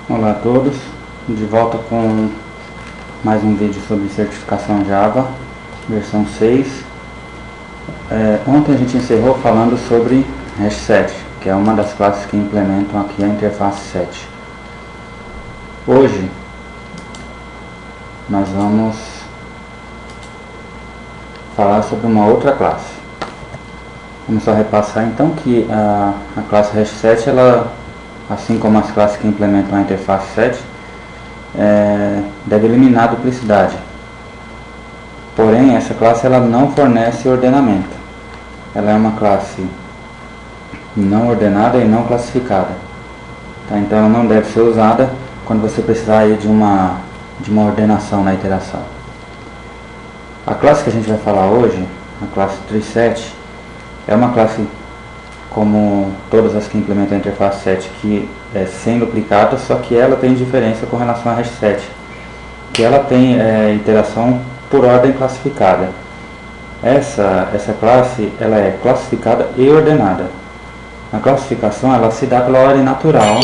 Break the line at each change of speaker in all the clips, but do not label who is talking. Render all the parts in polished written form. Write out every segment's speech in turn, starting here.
Olá a todos, de volta com mais um vídeo sobre certificação Java, versão 6. Ontem a gente encerrou falando sobre hash7, que é uma das classes que implementam aqui a interface set. Hoje nós vamos falar sobre uma outra classe. Vamos só repassar então que a classe hash7, ela, assim como as classes que implementam a interface set, deve eliminar a duplicidade. Porém, essa classe ela não fornece ordenamento. Ela é uma classe não ordenada e não classificada. Tá? Então ela não deve ser usada quando você precisar aí de uma ordenação na iteração. A classe que a gente vai falar hoje, a classe treeset, é uma classe como todas as que implementam a interface set, que é sem duplicata, só que ela tem diferença com relação a hash7, que ela tem iteração por ordem classificada. Essa classe ela é classificada e ordenada. A classificação ela se dá pela ordem natural,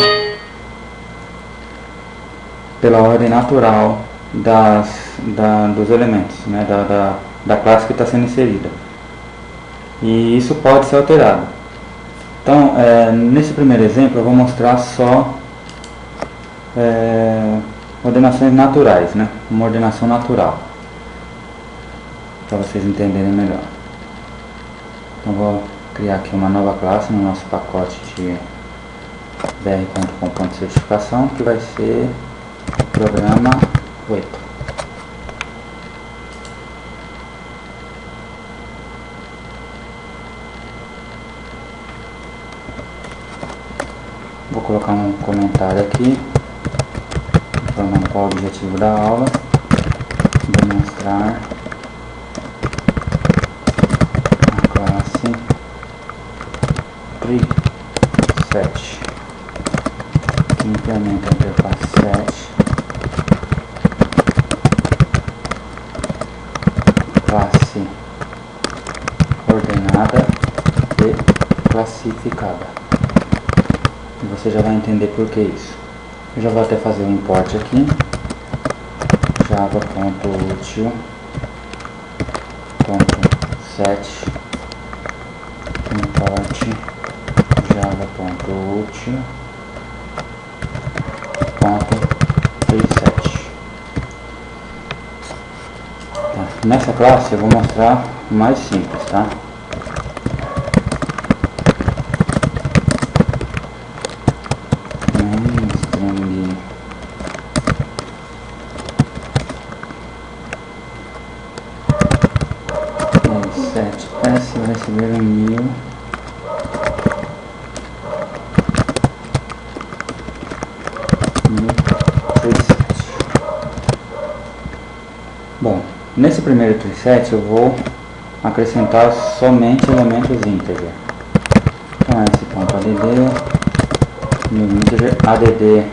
dos elementos, né, da classe que está sendo inserida. E isso pode ser alterado. Então, nesse primeiro exemplo eu vou mostrar só ordenações naturais, né? Uma ordenação natural, para vocês entenderem melhor. Então vou criar aqui uma nova classe no nosso pacote de br.com.certificação, que vai ser o programa 8. Vou colocar um comentário aqui, informando qual é o objetivo da aula: demonstrar a classe treeset, que implementa a interface set, classe ordenada e classificada. E você já vai entender por que isso. Eu já vou até fazer um import aqui, java.util.set import java.util.treeset. Tá. Nessa classe eu vou mostrar o mais simples, tá? S vai receber um new treeset. Bom, nesse primeiro treeset eu vou acrescentar somente elementos integer. Então esse ponto add, new integer, add,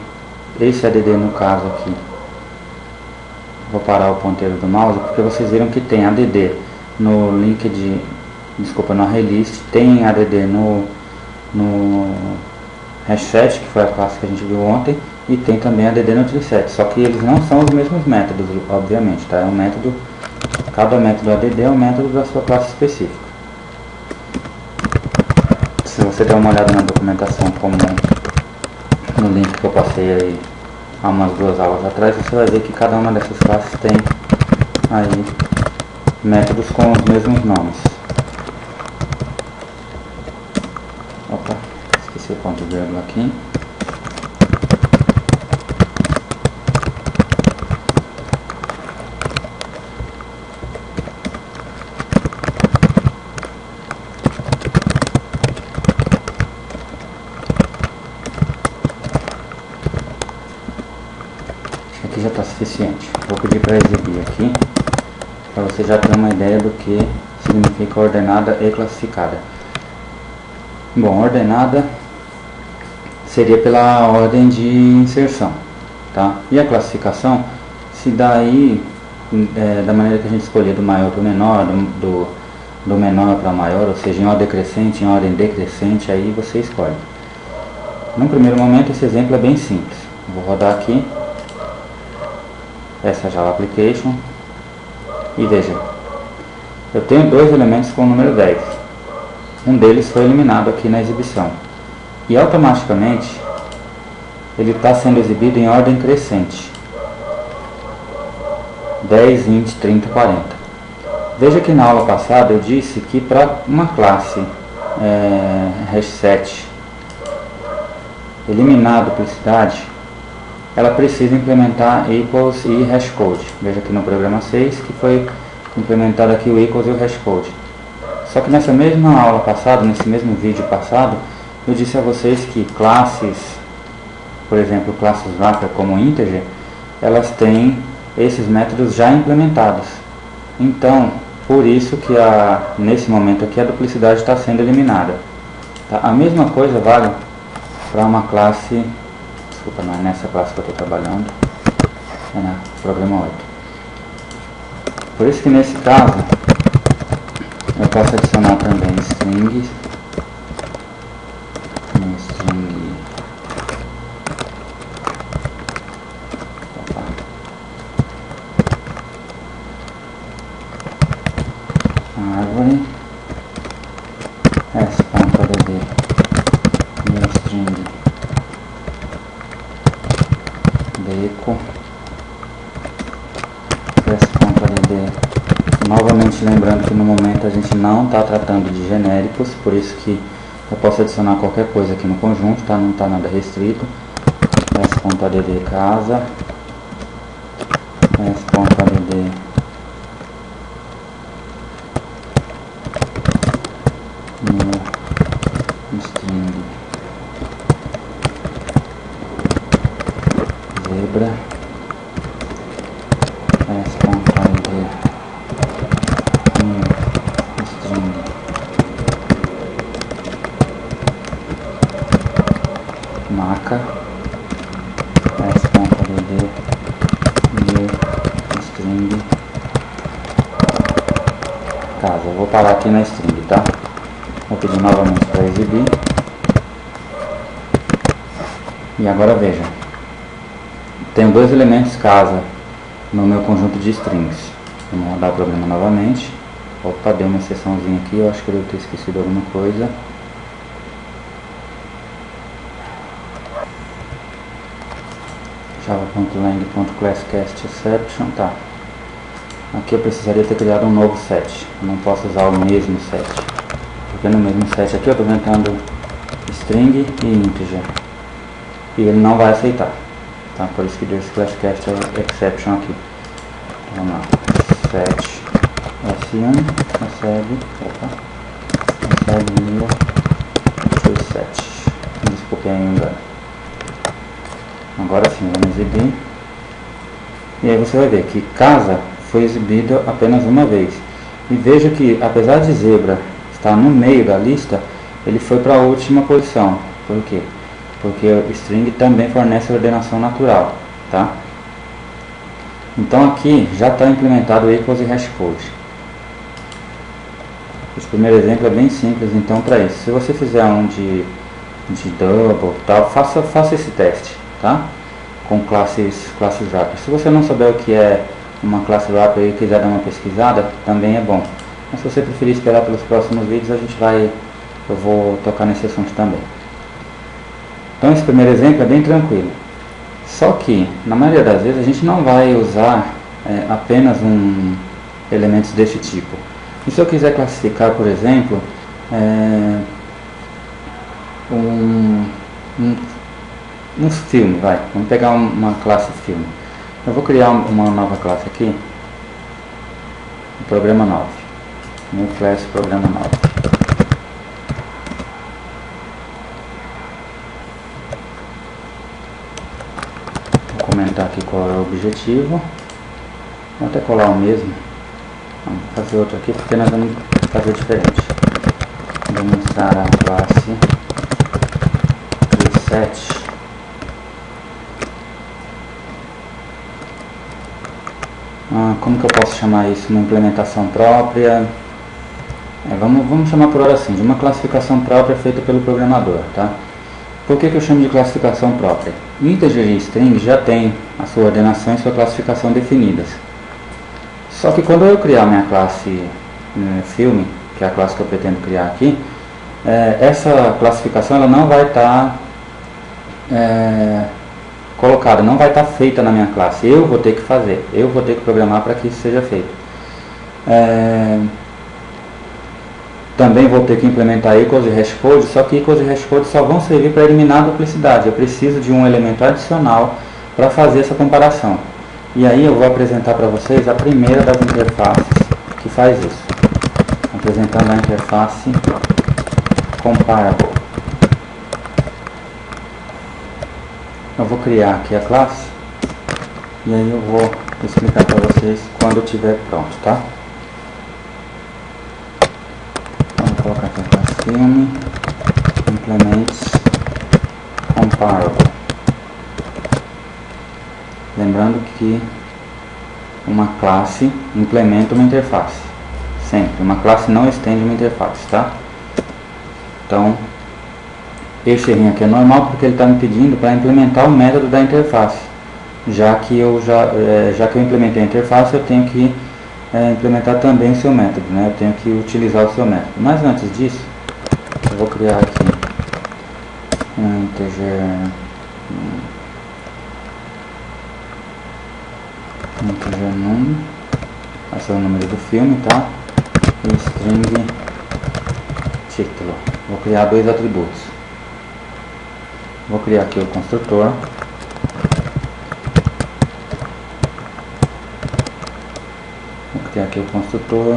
esse add no caso aqui, vou parar o ponteiro do mouse porque vocês viram que tem add no link no arraylist, tem add no hash7, que foi a classe que a gente viu ontem, e tem também add no treeset, só que eles não são os mesmos métodos, obviamente, tá? Cada método add é um método da sua classe específica. Se você der uma olhada na documentação, como no link que eu passei aí há umas 2 aulas atrás, você vai ver que cada uma dessas classes tem aí métodos com os mesmos nomes. Opa, esqueci o ponto vírgula aqui. Aqui já está suficiente. Vou pedir para exibir aqui, para você já ter uma ideia do que significa ordenada e classificada. Bom, ordenada seria pela ordem de inserção, tá? E a classificação se dá aí da maneira que a gente escolher, do maior para o menor, do menor para maior, ou seja, em ordem crescente, em ordem decrescente, aí você escolhe. Num primeiro momento esse exemplo é bem simples. Vou rodar aqui essa Java Application e veja, eu tenho dois elementos com o número 10. Um deles foi eliminado aqui na exibição e automaticamente ele está sendo exibido em ordem crescente: 10, 20, 30, 40. Veja que na aula passada eu disse que para uma classe hash7 eliminar a duplicidade, ela precisa implementar equals e hashcode. Veja aqui no programa 6 que foi implementado aqui o equals e o hashcode. Só que nessa mesma aula passada, nesse mesmo vídeo passado, eu disse a vocês que classes, por exemplo, classes wrapper como integer, elas têm esses métodos já implementados. Então, por isso que nesse momento aqui a duplicidade está sendo eliminada. Tá? A mesma coisa vale para uma classe, desculpa, não é nessa classe que eu estou trabalhando, é no programa 8. Por isso que nesse caso, eu posso adicionar também strings, árvore, s.add new string deco, s.add. Novamente lembrando que no momento a gente não está tratando de genéricos, por isso que eu posso adicionar qualquer coisa aqui no conjunto, tá? Não está nada restrito. s.add casa, s.add new string zebra, s.add new string maca, s.add new string casa. Eu vou parar aqui na string, tá? Vou pedir novamente para exibir. E agora veja, tenho dois elementos casa no meu conjunto de strings. Vamos rodar o programa novamente. Opa, deu uma exceçãozinha aqui, eu acho que eu devo ter esquecido alguma coisa. java.lang.classCastException, tá. Aqui eu precisaria ter criado um novo set. Eu não posso usar o mesmo set, porque no mesmo set aqui eu estou inventando string e integer e ele não vai aceitar, tá? Por isso que deu esse classCastException aqui. Então, vamos lá, set s1 recebe new set. Desculpe aí o engano. Agora sim, vamos exibir. E aí você vai ver que casa foi exibida apenas uma vez. E veja que, apesar de zebra estar no meio da lista, ele foi para a última posição. Por quê? Porque o string também fornece ordenação natural, tá? Então aqui já está implementado o equals e hashcode. Esse primeiro exemplo é bem simples, então, para isso. Se você fizer um de double, tal, faça esse teste, tá? Com classes wrapper. Se você não souber o que é uma classe wrapper e quiser dar uma pesquisada, também é bom. Mas se você preferir esperar pelos próximos vídeos, eu vou tocar nesse assunto também. Então esse primeiro exemplo é bem tranquilo. Só que, na maioria das vezes, a gente não vai usar apenas elementos desse tipo. E se eu quiser classificar, por exemplo, um filme, vamos pegar uma classe filme. Eu vou criar uma nova classe aqui, programa 9, new class programa 9. Vou comentar aqui qual é o objetivo. Vou até colar o mesmo. Vamos fazer outro aqui porque nós vamos fazer diferente. Vou mostrar a classe preset. Como que eu posso chamar isso? Uma implementação própria? Vamos chamar por hora assim, de uma classificação própria feita pelo programador, tá? Por que eu chamo de classificação própria? Integer e string já tem a sua ordenação e sua classificação definidas. Só que quando eu criar minha classe filme, que é a classe que eu pretendo criar aqui, essa classificação ela não vai estar colocada, não vai estar feita na minha classe. Eu vou ter que fazer, eu vou ter que programar para que isso seja feito. Também vou ter que implementar equals e hashcode, só que equals e hashcode só vão servir para eliminar a duplicidade. Eu preciso de um elemento adicional para fazer essa comparação. E aí eu vou apresentar para vocês a primeira das interfaces que faz isso. Apresentando a interface comparable. Eu vou criar aqui a classe e aí eu vou explicar para vocês quando estiver pronto, tá? Vou colocar aqui a classe filme, implements comparable. Lembrando que uma classe implementa uma interface. Sempre. Uma classe não estende uma interface, tá? Então, esse errinho aqui é normal porque ele está me pedindo para implementar o método da interface. Já que eu implementei a interface, eu tenho que implementar também o seu método, né? Eu tenho que utilizar o seu método. Mas antes disso, eu vou criar aqui um integer num, vai ser o número do filme, tá? E string título. Vou criar dois atributos. Vou criar aqui o construtor. Vou criar aqui o construtor.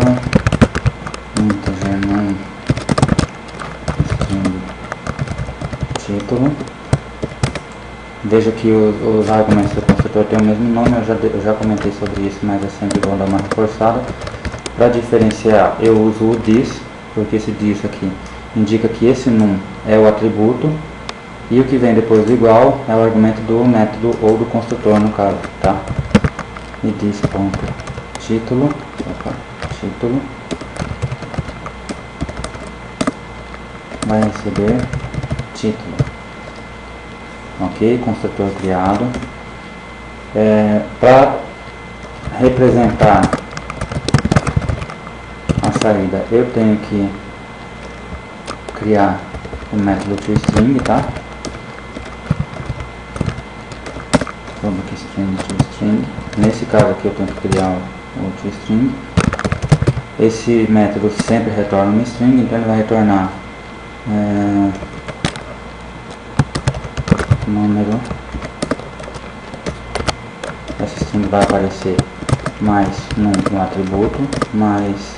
Integer num string título. Veja que os argumentos do construtor têm o mesmo nome, eu já comentei sobre isso, mas é sempre bom dar uma reforçada. Para diferenciar, eu uso o this, porque esse this aqui indica que esse num é o atributo, e o que vem depois do igual é o argumento do método ou do construtor no caso, tá? E this.título, título, vai receber título. Ok, construtor criado. Para representar a saída, eu tenho que criar o método toString, tá? Vamos aqui string toString. Nesse caso aqui eu tenho que criar o toString. Esse método sempre retorna uma string, então ele vai retornar número. Essa string vai aparecer mais um atributo, mais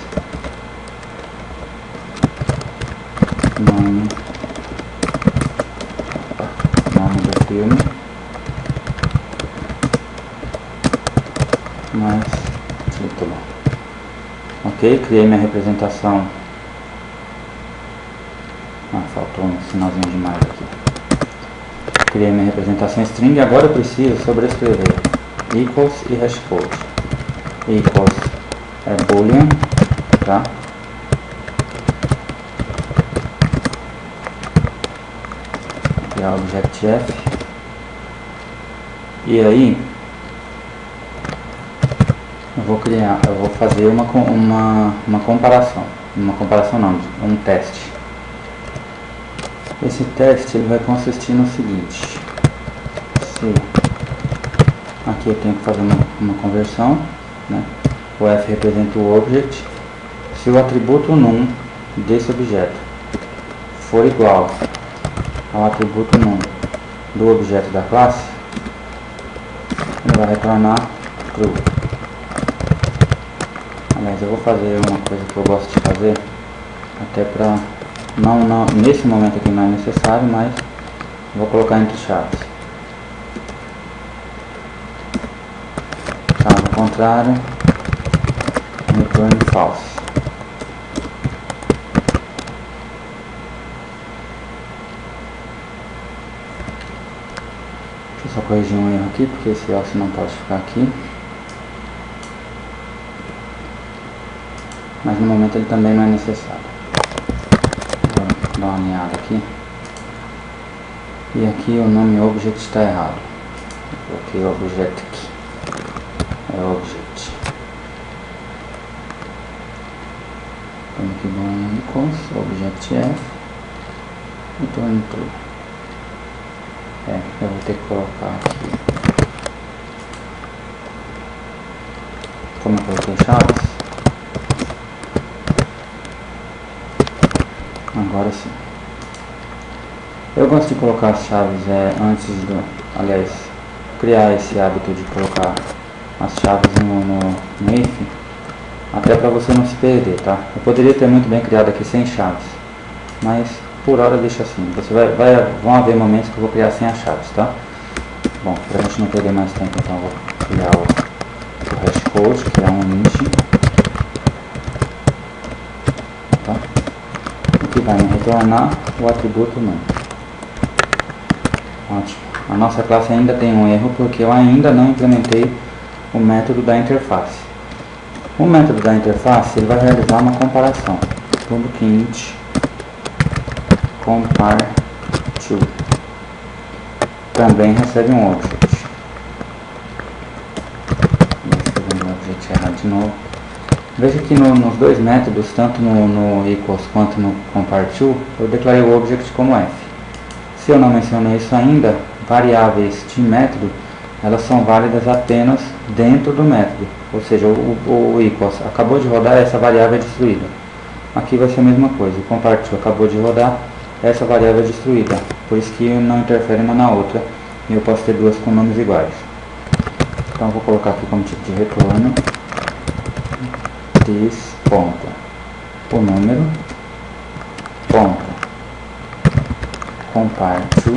nome do filme, mais título. Ok, criei minha representação. Faltou um sinalzinho demais aqui. Criei minha representação string e agora eu preciso sobrescrever equals e hashcode. Equals é boolean, tá? Criar object-f. E aí eu vou fazer uma comparação. Uma comparação não, um teste. Esse teste ele vai consistir no seguinte: se aqui eu tenho que fazer uma conversão, né? O f representa o object. Se o atributo num desse objeto for igual ao atributo num do objeto da classe, ele vai retornar true. Aliás, eu vou fazer uma coisa que eu gosto de fazer, até para não, nesse momento aqui não é necessário, mas vou colocar entre chaves. Caso contrário, return false. Deixa eu só corrigir um erro aqui, porque esse else não pode ficar aqui. Mas no momento ele também não é necessário. Vou dar uma alinhada aqui. E aqui o nome object está errado. Coloquei object aqui. É object. Vamos aqui no equals, object f. Return true. Eu vou ter que colocar aqui. Como eu coloquei chaves. Agora sim. Eu gosto de colocar as chaves antes do... Aliás, criar esse hábito de colocar as chaves no if, até para você não se perder, tá? Eu poderia ter muito bem criado aqui sem chaves, mas por hora deixa assim. Vão haver momentos que eu vou criar sem as chaves, tá? Bom, para a gente não perder mais tempo, então eu vou criar o hashcode, criar um int, tá? Que vai me retornar o atributo nome. Ótimo. A nossa classe ainda tem um erro porque eu ainda não implementei o método da interface. O método da interface ele vai realizar uma comparação. Tudo que int compare to também recebe um object. Vou um object errado de novo. Veja que nos dois métodos, tanto no equals quanto no compare to, eu declarei o object como f. Se eu não mencionei isso ainda, variáveis de método, elas são válidas apenas dentro do método. Ou seja, o equals acabou de rodar, essa variável é destruída. Aqui vai ser a mesma coisa, o compare to acabou de rodar, essa variável é destruída. Por isso que não interfere uma na outra, e eu posso ter duas com nomes iguais. Então eu vou colocar aqui como tipo de retorno. This, ponto, o número, ponto, compare to,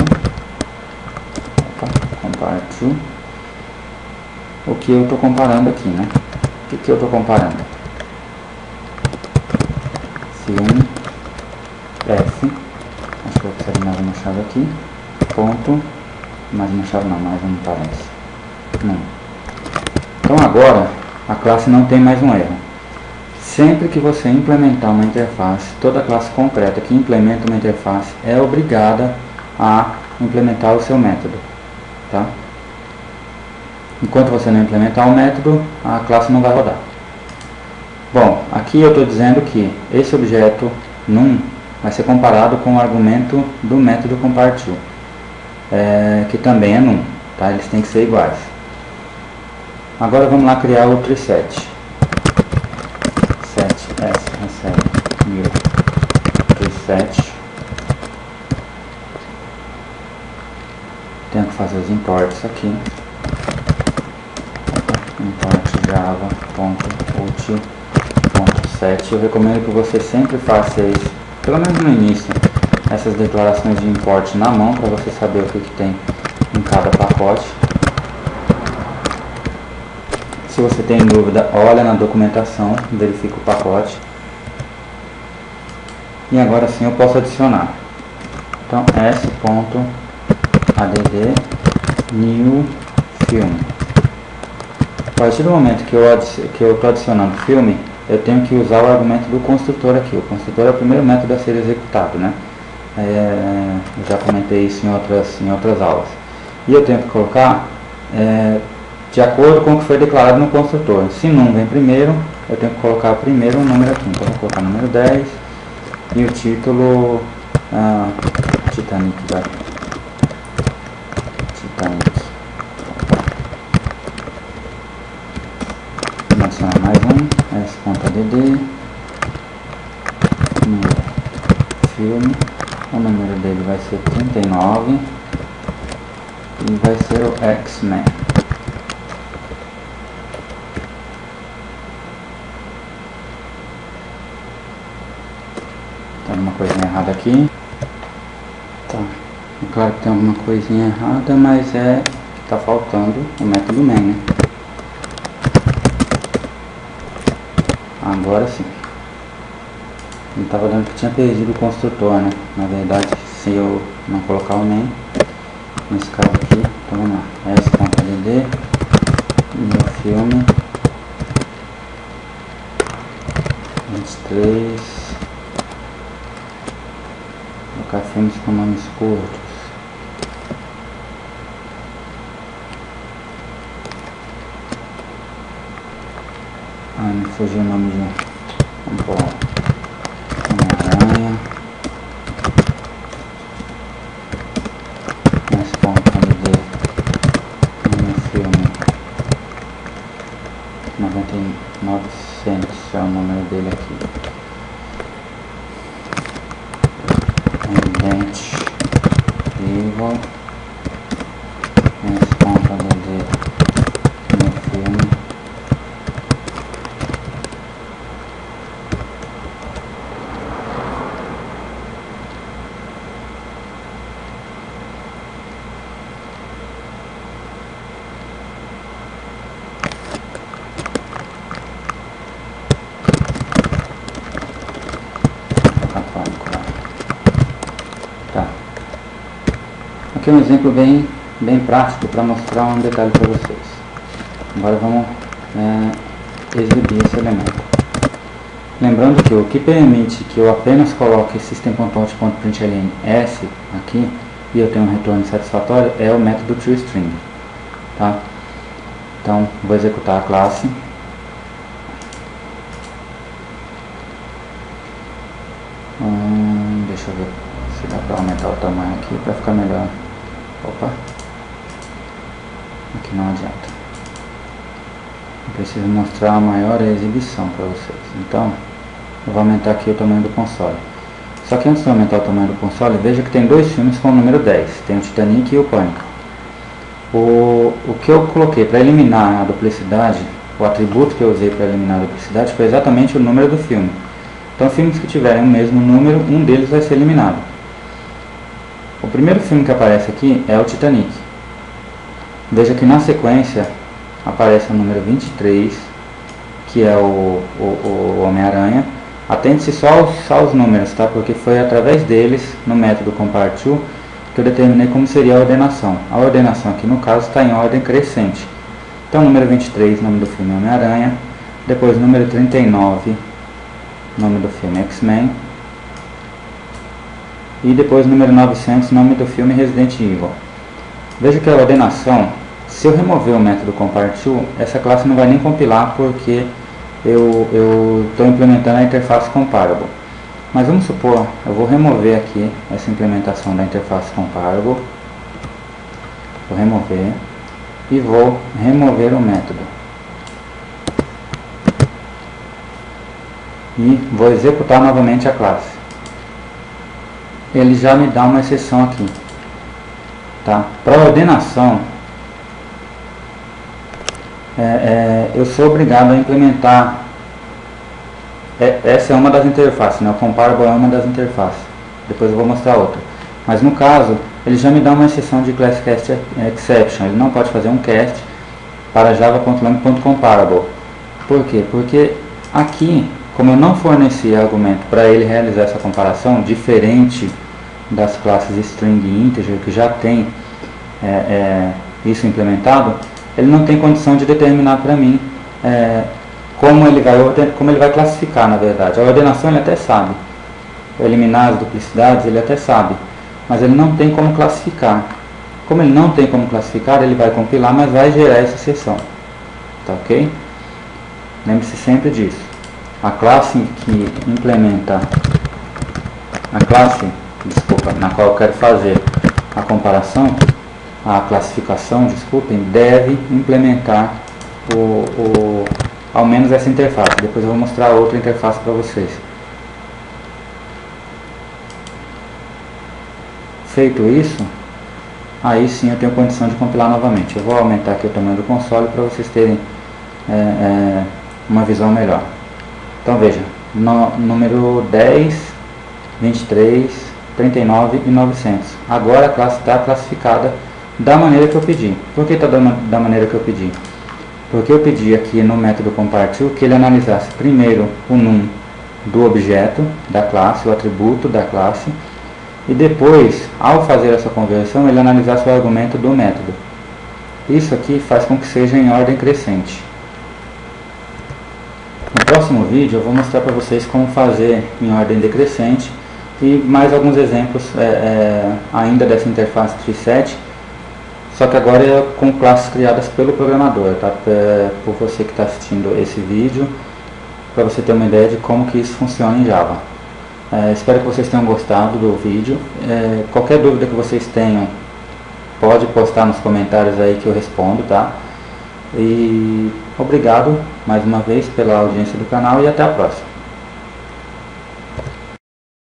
o que eu estou comparando aqui, né? O que eu estou comparando? Filme, f, acho que eu preciso de mais uma chave aqui, ponto, mais uma chave não, mais um parênteses, não. Então agora, a classe não tem mais um erro. Sempre que você implementar uma interface, toda classe concreta que implementa uma interface é obrigada a implementar o seu método, tá? Enquanto você não implementar o método, a classe não vai rodar. Bom, aqui eu estou dizendo que esse objeto num vai ser comparado com o argumento do método compare to, que também é num, tá? Eles têm que ser iguais. Agora vamos lá criar o treeset. Recebe new treeset. Tenho que fazer os imports aqui. Import java.util.set. Eu recomendo que você sempre faça isso, pelo menos no início, essas declarações de import na mão, para você saber o que tem em cada pacote. Se você tem dúvida, olha na documentação, verifica o pacote. E agora sim eu posso adicionar. Então s.add new filme. A partir do momento que eu estou adicionando filme, eu tenho que usar o argumento do construtor aqui. O construtor é o primeiro método a ser executado, né? Eu já comentei isso em outras aulas. E eu tenho que colocar de acordo com o que foi declarado no construtor. Se num vem primeiro, eu tenho que colocar primeiro o número aqui. Então eu vou colocar número 10 e o título Titanic. Titanic. Vou adicionar mais um. S.add número filme. O número dele vai ser 39 e vai ser o X-Men. Tem alguma coisinha errada aqui. Tá. É claro que tem alguma coisinha errada, mas que tá faltando o método main, né? Agora sim. Ele estava dando que tinha perdido o construtor, né? Na verdade, se eu não colocar o main, nesse caso aqui, então vamos lá. S.add meu filme 23. Colocar filmes com nomes curtos. me fugiu o nome de... Vamos pôr Homem-Aranha. Responsa de no filme 900 é o número dele aqui. Resident Evil. Responsa de no filme 4. Tá. Aqui é um exemplo bem prático para mostrar um detalhe para vocês. Agora vamos exibir esse elemento. Lembrando que o que permite que eu apenas coloque system.out.println s aqui e eu tenho um retorno satisfatório é o método toString, tá? Então vou executar a classe. Deixa eu ver se dá para aumentar o tamanho aqui para ficar melhor. Opa, aqui não adianta. Eu preciso mostrar a maior exibição para vocês. Então eu vou aumentar aqui o tamanho do console. Só que antes de aumentar o tamanho do console, veja que tem dois filmes com o número 10. Tem o Titanic e o Pânico. O que eu coloquei para eliminar a duplicidade, o atributo que eu usei para eliminar a duplicidade foi exatamente o número do filme. Então filmes que tiverem o mesmo número, um deles vai ser eliminado. O primeiro filme que aparece aqui é o Titanic. Veja que na sequência aparece o número 23, que é o Homem-Aranha. Atente-se só aos números, tá? Porque foi através deles, no método compare_to, que eu determinei como seria a ordenação. A ordenação aqui no caso está em ordem crescente. Então número 23, nome do filme Homem-Aranha. Depois número 39, nome do filme X-Men. E depois número 900, nome do filme Resident Evil. Veja que a ordenação, se eu remover o método compare_to, essa classe não vai nem compilar porque eu estou implementando a interface comparable. Mas vamos supor, eu vou remover aqui essa implementação da interface comparable. Vou remover e vou remover o método. E vou executar novamente a classe. Ele já me dá uma exceção aqui. Tá? Para ordenação, eu sou obrigado a implementar. Essa é uma das interfaces, né? O comparable é uma das interfaces. Depois eu vou mostrar outra. Mas no caso, ele já me dá uma exceção de class cast exception. Ele não pode fazer um cast para java.lang.comparable. Por quê? Porque aqui, como eu não forneci argumento para ele realizar essa comparação, diferente das classes string e integer que já tem isso implementado, ele não tem condição de determinar para mim como ele vai classificar, na verdade. A ordenação ele até sabe, eliminar as duplicidades ele até sabe, mas ele não tem como classificar. Como ele não tem como classificar, ele vai compilar, mas vai gerar essa exceção. Tá ok? Lembre-se sempre disso. A classe que implementa, na qual eu quero fazer a comparação, a classificação, deve implementar ao menos essa interface. Depois eu vou mostrar outra interface para vocês. Feito isso, aí sim eu tenho condição de compilar novamente. Eu vou aumentar aqui o tamanho do console para vocês terem uma visão melhor. Então veja, número 10, 23, 39 e 900. Agora a classe está classificada da maneira que eu pedi. Por que está da maneira que eu pedi? Porque eu pedi aqui no método compare_to que ele analisasse primeiro o num do objeto da classe, o atributo da classe, e depois, ao fazer essa conversão, ele analisasse o argumento do método. Isso aqui faz com que seja em ordem crescente. No próximo vídeo eu vou mostrar para vocês como fazer em ordem decrescente e mais alguns exemplos ainda dessa interface TreeSet, só que agora com classes criadas pelo programador, tá? Por você que está assistindo esse vídeo, para você ter uma ideia de como que isso funciona em Java. Espero que vocês tenham gostado do vídeo. Qualquer dúvida que vocês tenham, pode postar nos comentários aí que eu respondo, tá? E obrigado mais uma vez pela audiência do canal e até a próxima.